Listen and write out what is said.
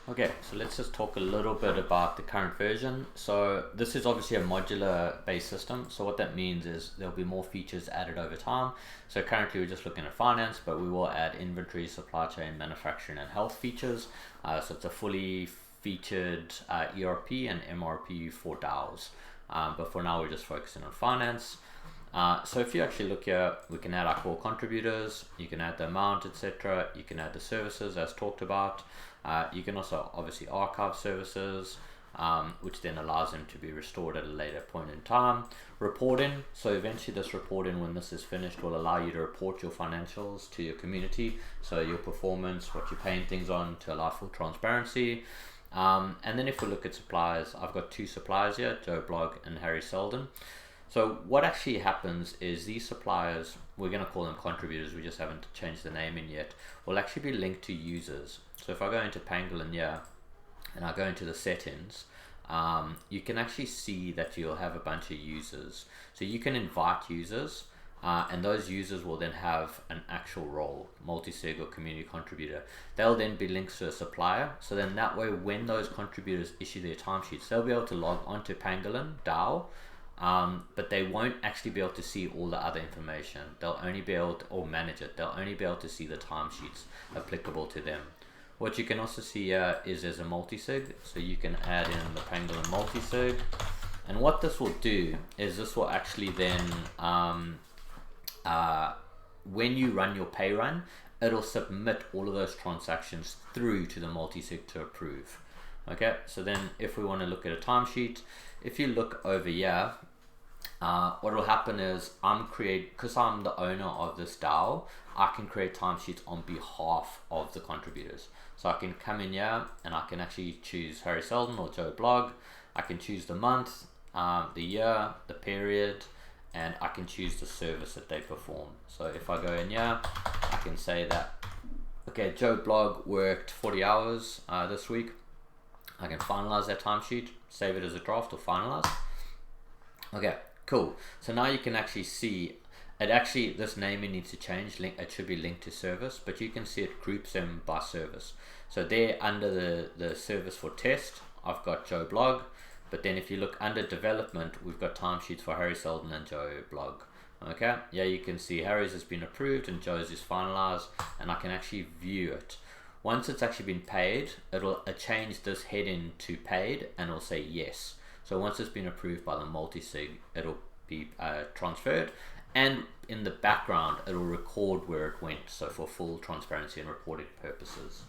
Okay, so let's just talk a little bit about the current version. So this is obviously a modular based system. So what that means is there'll be more features added over time. So currently we're just looking at finance, but we will add inventory, supply chain, manufacturing, and health features. So it's a fully featured ERP and MRP for DAOs. But for now, we're just focusing on finance. So if you actually look here, we can add our core contributors, you can add the amount, etc. You can add the services as talked about. You can also obviously archive services, which then allows them to be restored at a later point in time. Reporting, so eventually this reporting, when this is finished, will allow you to report your financials to your community, so your performance, what you're paying things on, to allow for transparency. And then if we look at suppliers, I've got two suppliers here, Joe Blog and Harry Seldon. So what actually happens is these suppliers, we're going to call them contributors, we just haven't changed the naming yet, will actually be linked to users. So if I go into Pangolin here and I go into the settings, you can actually see that you'll have a bunch of users. So you can invite users, and those users will then have an actual role, multi-sig or community contributor. They'll then be linked to a supplier. So then that way, when those contributors issue their timesheets, they'll be able to log onto Pangolin DAO, but they won't actually be able to see all the other information. They'll only be able to, or manage it, they'll only be able to see the timesheets applicable to them. What you can also see here is there's a multi-sig, so you can add in the Pangolin multi-sig. And what this will do is this will actually then, when you run your pay run, it'll submit all of those transactions through to the multi-sig to approve. Okay, so then if we want to look at a timesheet, if you look over here, what will happen is because I'm the owner of this DAO, I can create timesheets on behalf of the contributors. So I can come in here and I can actually choose Harry Seldon or Joe Blog. I can choose the month, the year, the period, and I can choose the service that they perform. So if I go in here, I can say that, okay, Joe Blog worked 40 hours this week. I can finalize that timesheet, save it as a draft or finalize. Okay, cool. So now you can actually see it. This naming needs to change. It should be linked to service, but you can see it groups them by service. So there under the service for test, I've got Joe Blog, but then if you look under development, we've got timesheets for Harry Seldon and Joe Blog. Okay, yeah, you can see Harry's has been approved and Joe's is finalized, and I can actually view it. Once it's actually been paid, it'll change this heading to paid and it'll say yes. So once it's been approved by the multi-sig, it'll be transferred, and in the background it'll record where it went, so for full transparency and reporting purposes.